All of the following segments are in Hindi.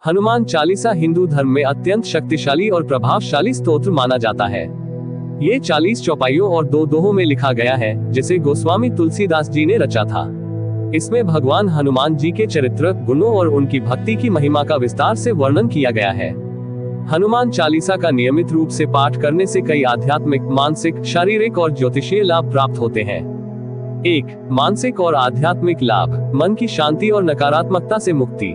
हनुमान चालीसा हिंदू धर्म में अत्यंत शक्तिशाली और प्रभावशाली स्तोत्र माना जाता है। ये 40 चौपाइयों और 2 दोहों में लिखा गया है, जिसे गोस्वामी तुलसीदास जी ने रचा था। इसमें भगवान हनुमान जी के चरित्र, गुणों और उनकी भक्ति की महिमा का विस्तार से वर्णन किया गया है। हनुमान चालीसा का नियमित रूप से पाठ करने से कई आध्यात्मिक, मानसिक, शारीरिक और ज्योतिषीय लाभ प्राप्त होते हैं। 1. मानसिक और आध्यात्मिक लाभ। मन की शांति और नकारात्मकता से मुक्ति।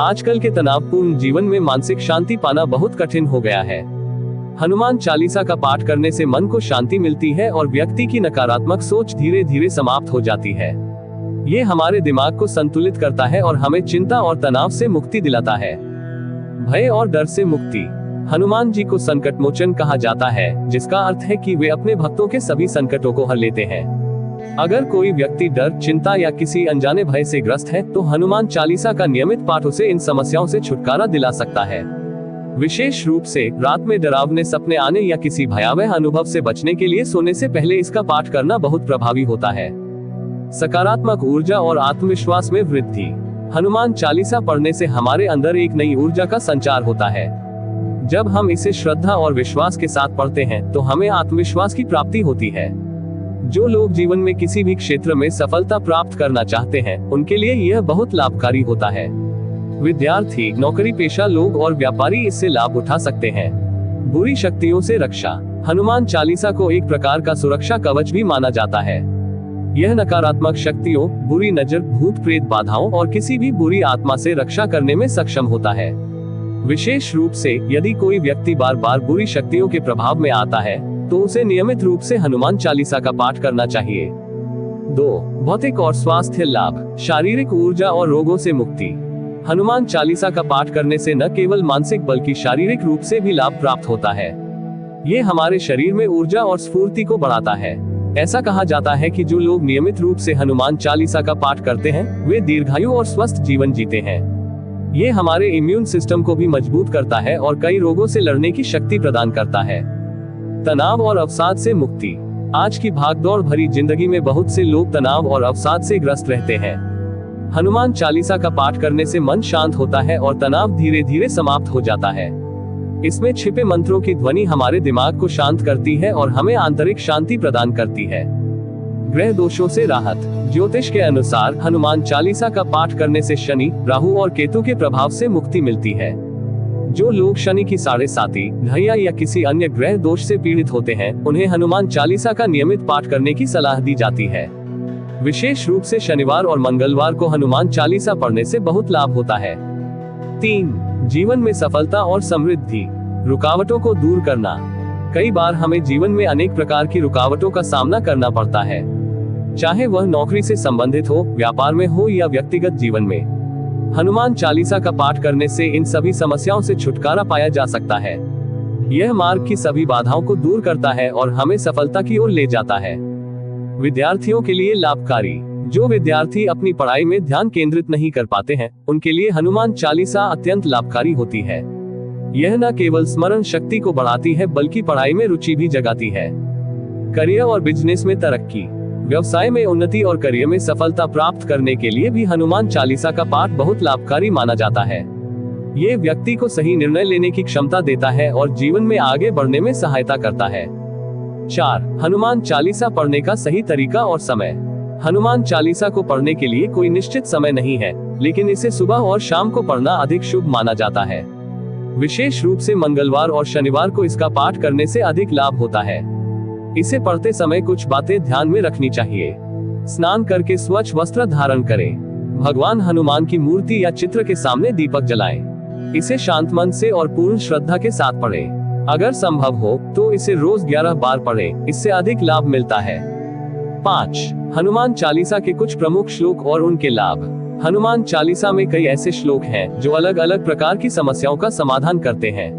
आजकल के तनावपूर्ण जीवन में मानसिक शांति पाना बहुत कठिन हो गया है। हनुमान चालीसा का पाठ करने से मन को शांति मिलती है और व्यक्ति की नकारात्मक सोच धीरे धीरे समाप्त हो जाती है। ये हमारे दिमाग को संतुलित करता है और हमें चिंता और तनाव से मुक्ति दिलाता है। भय और डर से मुक्ति। हनुमान जी को संकट मोचन कहा जाता है, जिसका अर्थ है कि वे अपने भक्तों के सभी संकटों को हर लेते हैं। अगर कोई व्यक्ति डर, चिंता या किसी अनजाने भय से ग्रस्त है, तो हनुमान चालीसा का नियमित पाठ उसे इन समस्याओं से छुटकारा दिला सकता है। विशेष रूप से रात में डरावने सपने आने या किसी भयावह अनुभव से बचने के लिए सोने से पहले इसका पाठ करना बहुत प्रभावी होता है। सकारात्मक ऊर्जा और आत्मविश्वास में वृद्धि। हनुमान चालीसा पढ़ने से हमारे अंदर एक नई ऊर्जा का संचार होता है। जब हम इसे श्रद्धा और विश्वास के साथ पढ़ते हैं, तो हमें आत्मविश्वास की प्राप्ति होती है। जो लोग जीवन में किसी भी क्षेत्र में सफलता प्राप्त करना चाहते हैं, उनके लिए यह बहुत लाभकारी होता है। विद्यार्थी, नौकरी पेशा लोग और व्यापारी इससे लाभ उठा सकते हैं। बुरी शक्तियों से रक्षा। हनुमान चालीसा को एक प्रकार का सुरक्षा कवच भी माना जाता है। यह नकारात्मक शक्तियों, बुरी नजर, भूत प्रेत बाधाओं और किसी भी बुरी आत्मा से रक्षा करने में सक्षम होता है। विशेष रूप से यदि कोई व्यक्ति बार बार बुरी शक्तियों के प्रभाव में आता है, तो उसे नियमित रूप से हनुमान चालीसा का पाठ करना चाहिए। 2. भौतिक और स्वास्थ्य लाभ। शारीरिक ऊर्जा और रोगों से मुक्ति। हनुमान चालीसा का पाठ करने से न केवल मानसिक बल्कि शारीरिक रूप से भी लाभ प्राप्त होता है। ये हमारे शरीर में ऊर्जा और स्फूर्ति को बढ़ाता है। ऐसा कहा जाता है कि जो लोग नियमित रूप से हनुमान चालीसा का पाठ करते हैं, वे दीर्घायु और स्वस्थ जीवन जीते हैं। ये हमारे इम्यून सिस्टम को भी मजबूत करता है और कई रोगों से लड़ने की शक्ति प्रदान करता है। तनाव और अवसाद से मुक्ति। आज की भागदौड़ भरी जिंदगी में बहुत से लोग तनाव और अवसाद से ग्रस्त रहते हैं। हनुमान चालीसा का पाठ करने से मन शांत होता है और तनाव धीरे धीरे समाप्त हो जाता है। इसमें छिपे मंत्रों की ध्वनि हमारे दिमाग को शांत करती है और हमें आंतरिक शांति प्रदान करती है। ग्रह दोषों से राहत। ज्योतिष के अनुसार हनुमान चालीसा का पाठ करने से शनि, राहु और केतु के प्रभाव से मुक्ति मिलती है। जो लोग शनि की 7.5, ढैया या किसी अन्य ग्रह दोष से पीड़ित होते हैं, उन्हें हनुमान चालीसा का नियमित पाठ करने की सलाह दी जाती है। विशेष रूप से शनिवार और मंगलवार को हनुमान चालीसा पढ़ने से बहुत लाभ होता है। 3. जीवन में सफलता और समृद्धि। रुकावटों को दूर करना। कई बार हमें जीवन में अनेक प्रकार की रुकावटों का सामना करना पड़ता है, चाहे वह नौकरी से संबंधित हो, व्यापार में हो या व्यक्तिगत जीवन में। हनुमान चालीसा का पाठ करने से इन सभी समस्याओं से छुटकारा पाया जा सकता है। यह मार्ग की सभी बाधाओं को दूर करता है और हमें सफलता की ओर ले जाता है। विद्यार्थियों के लिए लाभकारी। जो विद्यार्थी अपनी पढ़ाई में ध्यान केंद्रित नहीं कर पाते हैं, उनके लिए हनुमान चालीसा अत्यंत लाभकारी होती है। यह न केवल स्मरण शक्ति को बढ़ाती है, बल्कि पढ़ाई में रुचि भी जगाती है। करियर और बिजनेस में तरक्की। व्यवसाय में उन्नति और करियर में सफलता प्राप्त करने के लिए भी हनुमान चालीसा का पाठ बहुत लाभकारी माना जाता है। ये व्यक्ति को सही निर्णय लेने की क्षमता देता है और जीवन में आगे बढ़ने में सहायता करता है। 4. हनुमान चालीसा पढ़ने का सही तरीका और समय। हनुमान चालीसा को पढ़ने के लिए कोई निश्चित समय नहीं है, लेकिन इसे सुबह और शाम को पढ़ना अधिक शुभ माना जाता है। विशेष रूप से मंगलवार और शनिवार को इसका पाठ करने से अधिक लाभ होता है। इसे पढ़ते समय कुछ बातें ध्यान में रखनी चाहिए। स्नान करके स्वच्छ वस्त्र धारण करें। भगवान हनुमान की मूर्ति या चित्र के सामने दीपक जलाएं। इसे शांत मन से और पूर्ण श्रद्धा के साथ पढ़ें। अगर संभव हो तो इसे रोज 11 बार पढ़ें, इससे अधिक लाभ मिलता है। 5. हनुमान चालीसा के कुछ प्रमुख श्लोक और उनके लाभ। हनुमान चालीसा में कई ऐसे श्लोक हैं जो अलग अलग प्रकार की समस्याओं का समाधान करते हैं।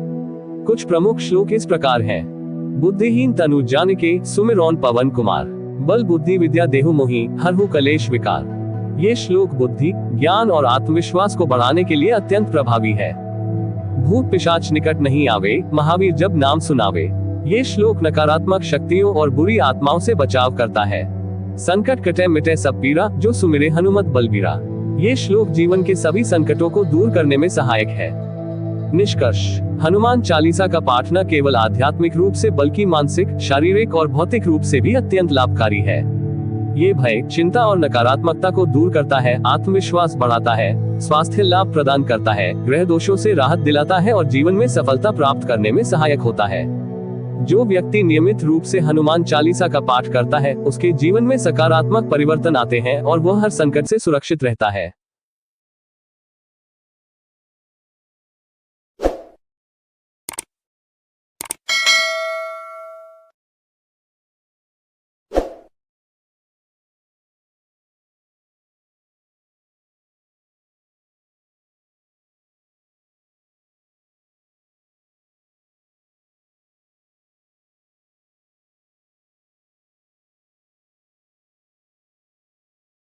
कुछ प्रमुख श्लोक इस प्रकार हैं। बुद्धिहीन तनु जानिके सुमिरौन पवन कुमार, बल बुद्धि विद्या देहु मोहि हरहु कलेश विकार। ये श्लोक बुद्धि, ज्ञान और आत्मविश्वास को बढ़ाने के लिए अत्यंत प्रभावी है। भूत पिशाच निकट नहीं आवे, महावीर जब नाम सुनावे। ये श्लोक नकारात्मक शक्तियों और बुरी आत्माओं से बचाव करता है। संकट कटे मिटे सब पीरा, जो सुमिरे हनुमत बलबीरा। ये श्लोक जीवन के सभी संकटों को दूर करने में सहायक है। निष्कर्ष, हनुमान चालीसा का पाठ न केवल आध्यात्मिक रूप से बल्कि मानसिक, शारीरिक और भौतिक रूप से भी अत्यंत लाभकारी है। ये भय, चिंता और नकारात्मकता को दूर करता है, आत्मविश्वास बढ़ाता है, स्वास्थ्य लाभ प्रदान करता है, ग्रह दोषों से राहत दिलाता है और जीवन में सफलता प्राप्त करने में सहायक होता है। जो व्यक्ति नियमित रूप से हनुमान चालीसा का पाठ करता है, उसके जीवन में सकारात्मक परिवर्तन आते हैं और वह हर संकट से सुरक्षित रहता है।